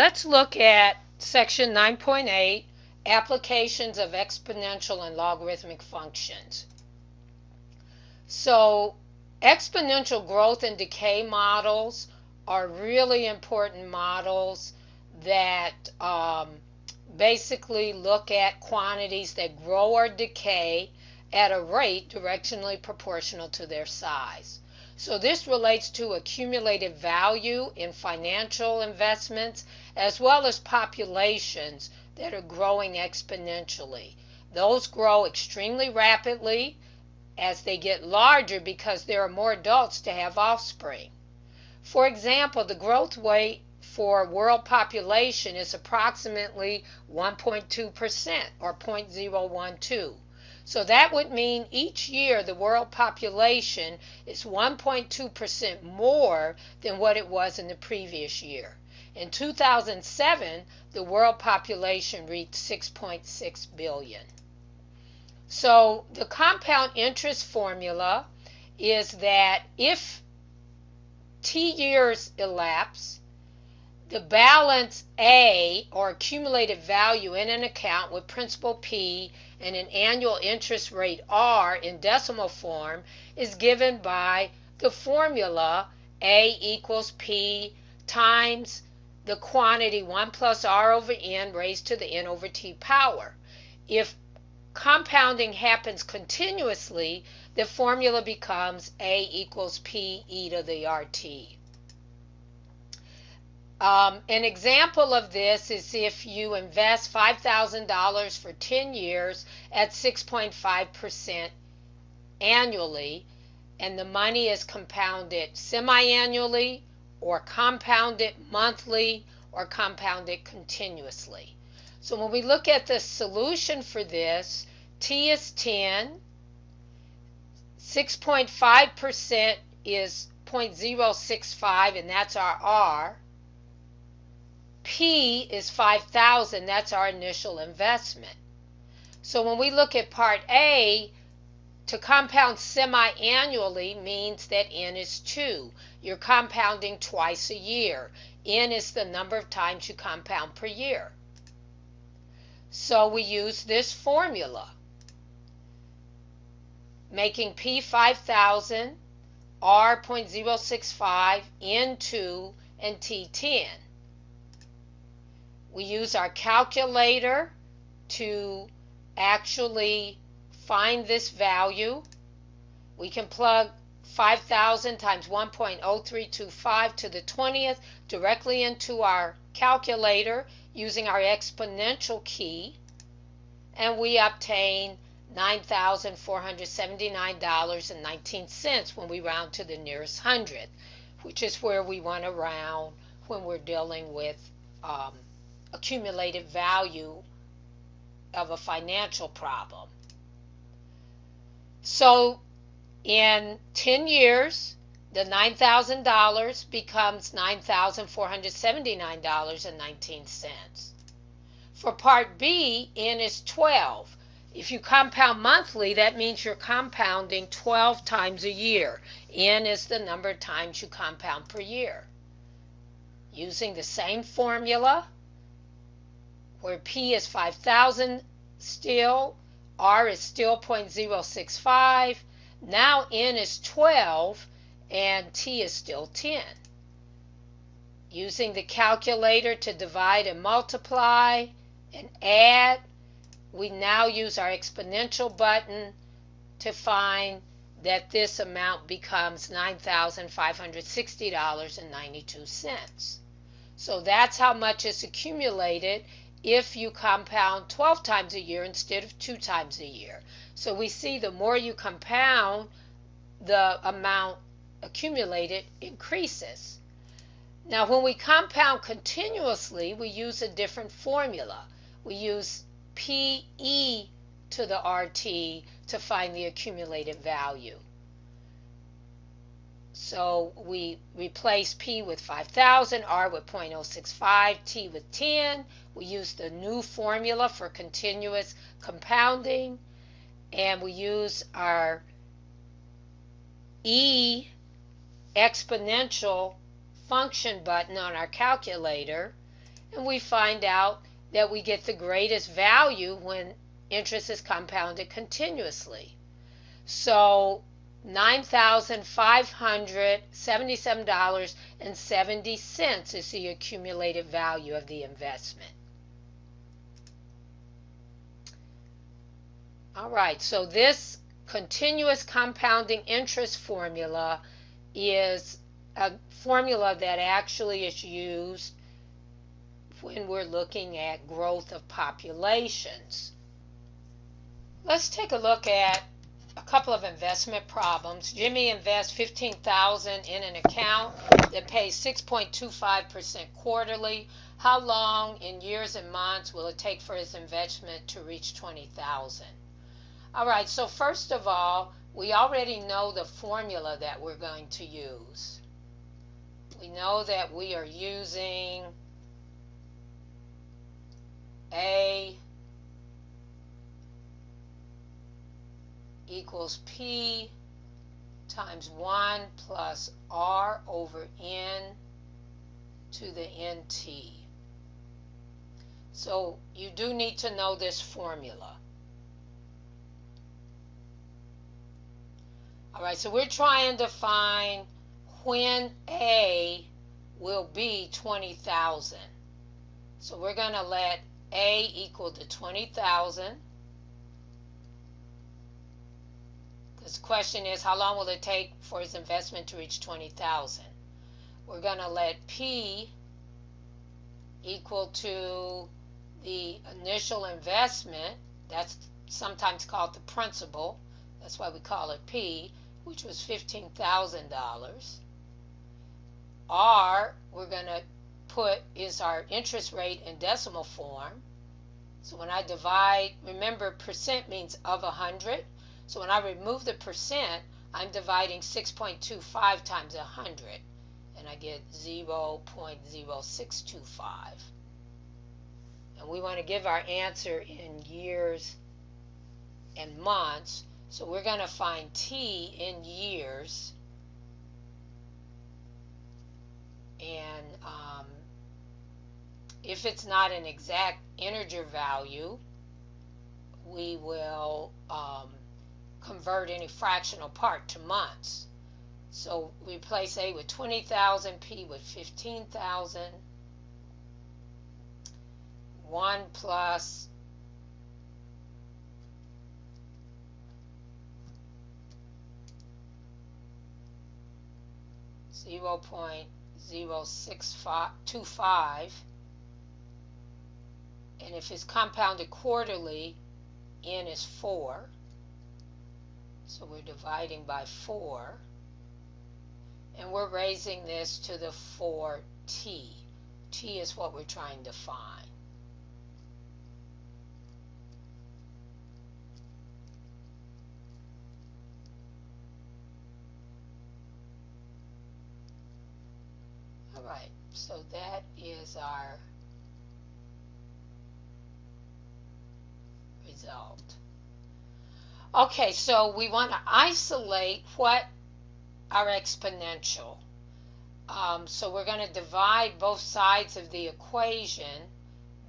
Let's look at section 9.8, applications of exponential and logarithmic functions. So exponential growth and decay models are really important models that basically look at quantities that grow or decay at a rate directionally proportional to their size. So this relates to accumulated value in financial investments as well as populations that are growing exponentially. Those grow extremely rapidly as they get larger because there are more adults to have offspring. For example, the growth rate for world population is approximately 1.2% or 0.012. So that would mean each year the world population is 1.2% more than what it was in the previous year. In 2007, the world population reached 6.6 billion. So the compound interest formula is that if T years elapse, the balance A, or accumulated value in an account with principal P and an annual interest rate R in decimal form, is given by the formula A equals P times the quantity 1 plus R over N raised to the N over T power. If compounding happens continuously, the formula becomes A equals P e to the RT. An example of this is if you invest $5,000 for 10 years at 6.5% annually, and the money is compounded semi-annually or compounded monthly or compounded continuously. So when we look at the solution for this, T is 10, 6.5% is 0.065, and that's our R. P is 5,000, that's our initial investment. So when we look at part A, to compound semi-annually means that N is 2. You're compounding twice a year. N is the number of times you compound per year. So we use this formula, making P 5,000, R 0.065, N 2, and T 10. We use our calculator to actually find this value. We can plug 5,000 times 1.0325 to the 20th directly into our calculator using our exponential key, and we obtain $9,479.19 when we round to the nearest hundredth, which is where we want to round when we're dealing with accumulated value of a financial problem. So in 10 years, the $9,000 becomes $9,479.19. For part B, N is 12. If you compound monthly, that means you're compounding 12 times a year. N is the number of times you compound per year. Using the same formula, where P is 5,000 still, R is still 0.065, now N is 12, and T is still 10. Using the calculator to divide and multiply and add, we now use our exponential button to find that this amount becomes $9,560.92. So that's how much is accumulated if you compound 12 times a year instead of 2 times a year. So we see the more you compound, the amount accumulated increases. Now when we compound continuously, we use a different formula. We use PE to the RT to find the accumulated value. So we replace P with 5,000, R with 0.065, T with 10. We use the new formula for continuous compounding, and we use our E exponential function button on our calculator, and we find out that we get the greatest value when interest is compounded continuously. So $9,577.70 is the accumulated value of the investment. All right, so this continuous compounding interest formula is a formula that actually is used when we're looking at growth of populations. Let's take a look at a couple of investment problems. Jimmy invests $15,000 in an account that pays 6.25% quarterly. How long in years and months will it take for his investment to reach $20,000? All right, so first of all, we already know the formula that we're going to use. We know that we are using A equals P times 1 plus R over N to the NT. So you do need to know this formula. All right, so we're trying to find when A will be 20,000. So we're going to let A equal to 20,000. Because the question is, how long will it take for his investment to reach 20,000? We're going to let P equal to the initial investment. That's sometimes called the principal. That's why we call it P, which was $15,000. R, we're going to put is our interest rate in decimal form. So when I divide, remember percent means of 100. So when I remove the percent, I'm dividing 6.25 times 100, and I get 0.0625. And we want to give our answer in years and months. So we're going to find T in years, and if it's not an exact integer value, we will convert any fractional part to months. So we replace A with 20,000, P with 15,000, 1 plus 0.0625, and if it's compounded quarterly, N is 4, so we're dividing by 4, and we're raising this to the 4t. T is what we're trying to find. All right, so that is our result. Okay, so we want to isolate what our exponential. So we're going to divide both sides of the equation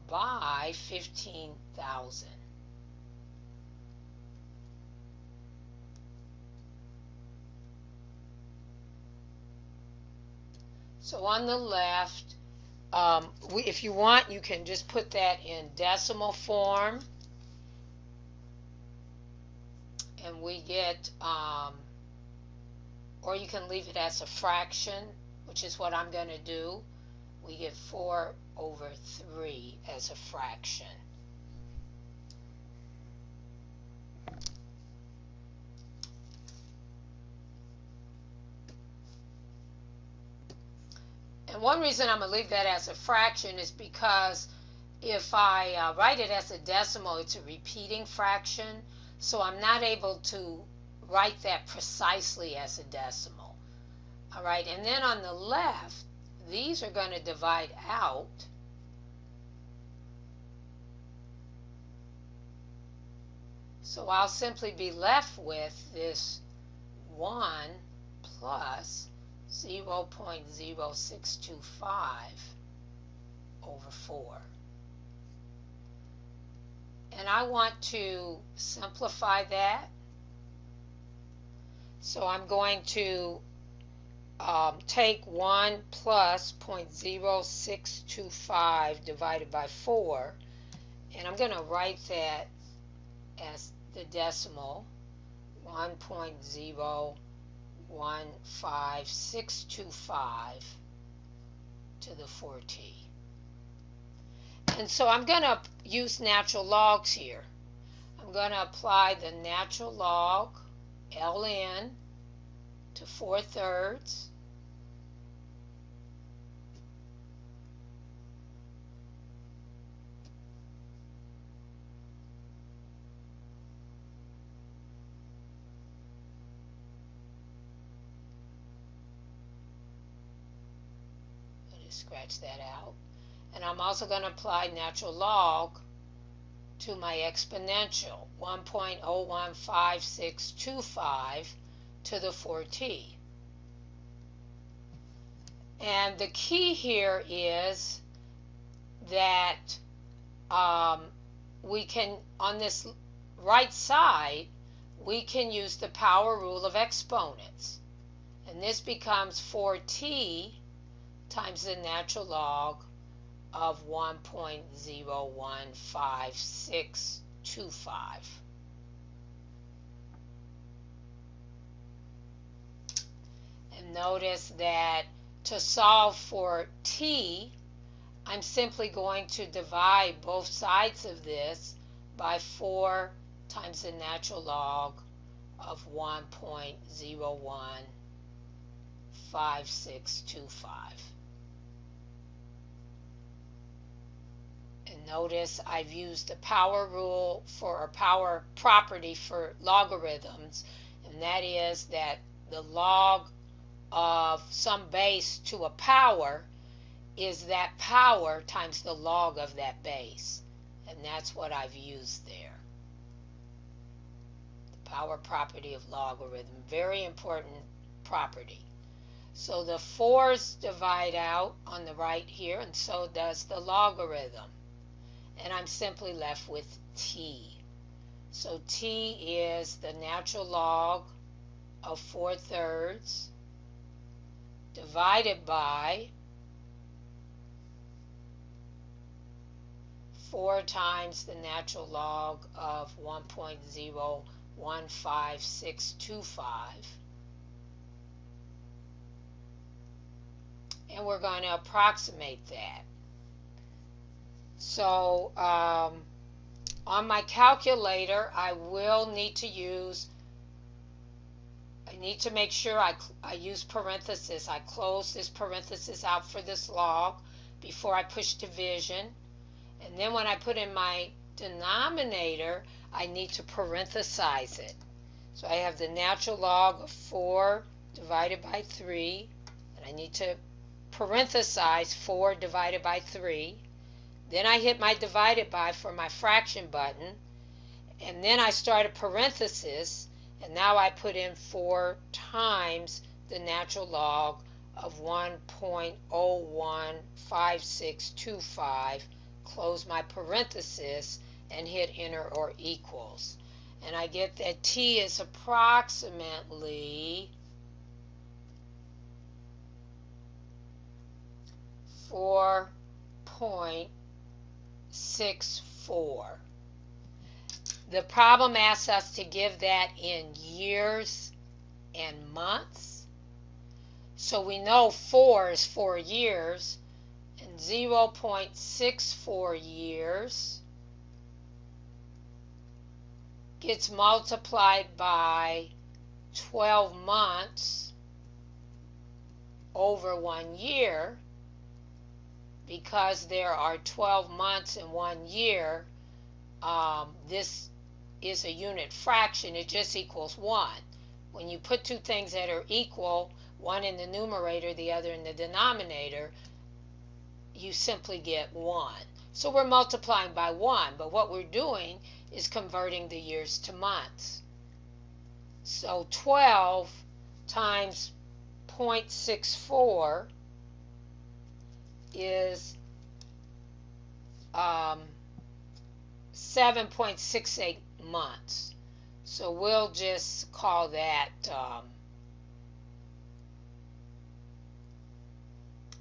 by 15,000. So on the left, if you want, you can just put that in decimal form. And we get, or you can leave it as a fraction, which is what I'm going to do. We get 4 over 3 as a fraction. And one reason I'm going to leave that as a fraction is because if I write it as a decimal, it's a repeating fraction. So I'm not able to write that precisely as a decimal. All right, and then on the left, these are going to divide out. So I'll simply be left with this 1 plus 0.0625 over 4. And I want to simplify that. So I'm going to take 1 plus 0.0625 divided by 4, and I'm going to write that as the decimal, 1.015625 to the 4t. And so I'm going to use natural logs here. I'm going to apply the natural log ln to 4/3 scratch that out. And I'm also going to apply natural log to my exponential, 1.015625 to the 4t. And the key here is that we can, on this right side, we can use the power rule of exponents. And this becomes 4t times the natural log of 1.015625. And notice that to solve for t, I'm simply going to divide both sides of this by 4 times the natural log of 1.015625. And notice I've used the power rule for, or power property for logarithms, and that is that the log of some base to a power is that power times the log of that base. And that's what I've used there. The power property of logarithm, very important property. So the 4's divide out on the right here, and so does the logarithm. And I'm simply left with t. So t is the natural log of 4/3 divided by 4 times the natural log of 1.015625. And we're going to approximate that. So on my calculator, I will need to use, I need to make sure I use parentheses. I close this parenthesis out for this log before I push division. And then when I put in my denominator, I need to parenthesize it. So I have the natural log of 4 divided by 3, and I need to parenthesize 4 divided by 3. Then I hit my divided by for my fraction button, and then I start a parenthesis, and now I put in 4 times the natural log of 1.015625, close my parenthesis, and hit enter or equals. And I get that t is approximately 4.64. The problem asks us to give that in years and months. So we know 4 is 4 years, and 0.64 years gets multiplied by 12 months over 1 year. Because there are 12 months in 1 year, this is a unit fraction. It just equals 1. When you put two things that are equal, one in the numerator, the other in the denominator, you simply get 1. So we're multiplying by 1, but what we're doing is converting the years to months. So 12 times 0.64 is 7.68 months. So we'll just call that,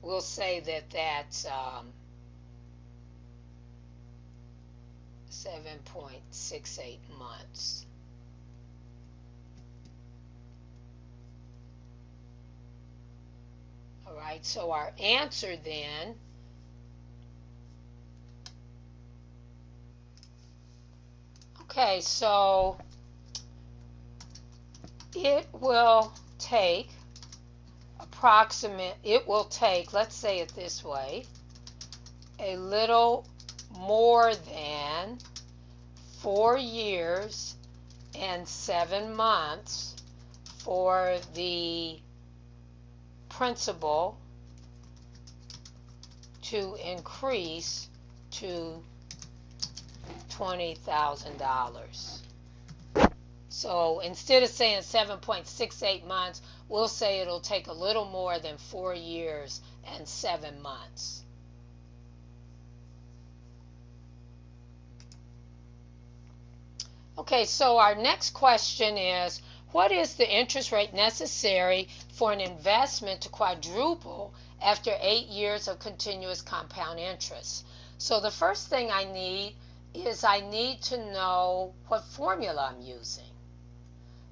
we'll say that that's 7.68 months. All right, so our answer then okay, so it will take let's say it this way, a little more than 4 years and 7 months for the principal to increase to $20,000. So instead of saying 7.68 months, we'll say it'll take a little more than 4 years and 7 months. Okay, so our next question is, what is the interest rate necessary for an investment to quadruple after 8 years of continuous compound interest? So the first thing I need to know what formula I'm using.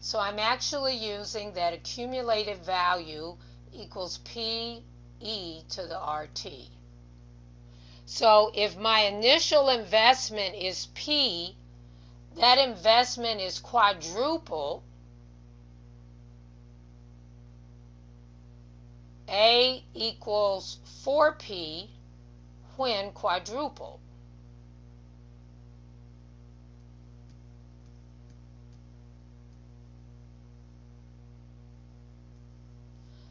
So I'm actually using that accumulated value equals PE to the RT. So if my initial investment is P, that investment is quadruple. A equals 4P when quadrupled.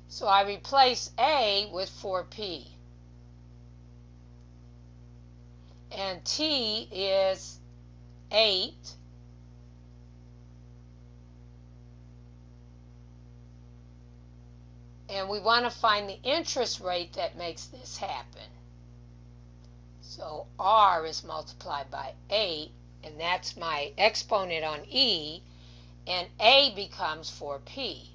So I replace A with 4P. And T is 8. And we want to find the interest rate that makes this happen. So R is multiplied by 8, and that's my exponent on E, and A becomes 4P.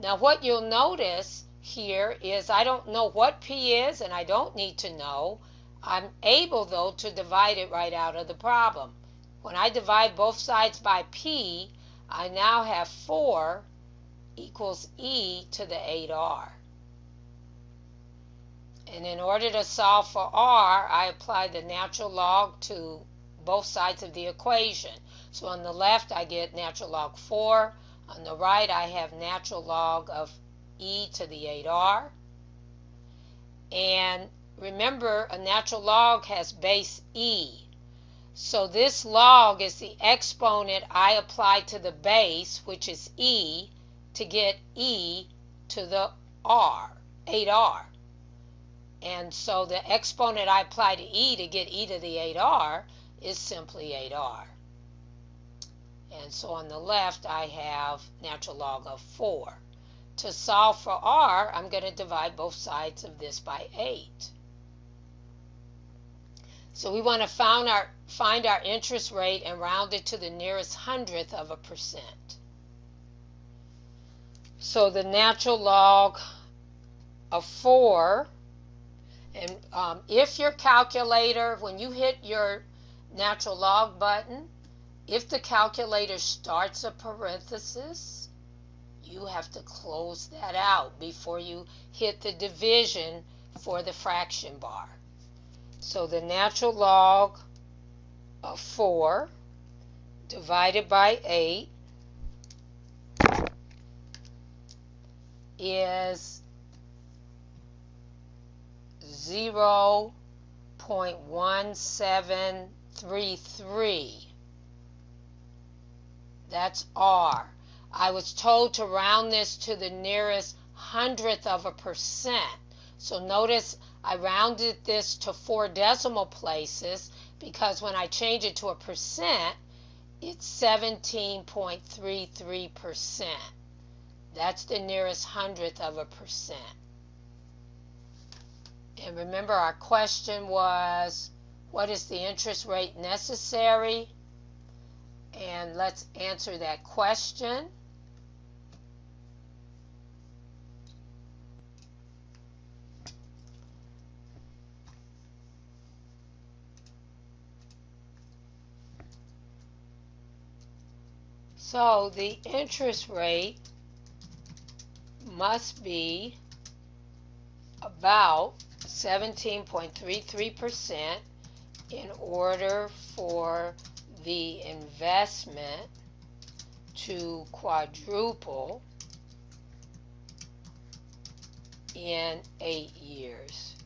Now what you'll notice here is I don't know what P is, and I don't need to know. I'm able, though, to divide it right out of the problem. When I divide both sides by P, I now have 4 equals E to the 8R. And in order to solve for R, I apply the natural log to both sides of the equation. So on the left, I get natural log 4. On the right, I have natural log of E to the 8R. And remember, a natural log has base E. So this log is the exponent I apply to the base, which is E, to get E to the R, 8R. And so the exponent I apply to E to get E to the 8R is simply 8R. And so on the left, I have natural log of 4. To solve for R, I'm going to divide both sides of this by 8. So we want to find our interest rate and round it to the nearest hundredth of a percent. So the natural log of 4, and if your calculator, when you hit your natural log button, if the calculator starts a parenthesis, you have to close that out before you hit the division for the fraction bar. So the natural log of 4 divided by 8 is 0.1733. That's R. I was told to round this to the nearest hundredth of a percent. So notice I rounded this to 4 decimal places because when I change it to a percent, it's 17.33%. That's the nearest hundredth of a percent. And remember, our question was What is the interest rate necessary? And let's answer that question. So the interest rate must be about 17.33% in order for the investment to quadruple in 8 years.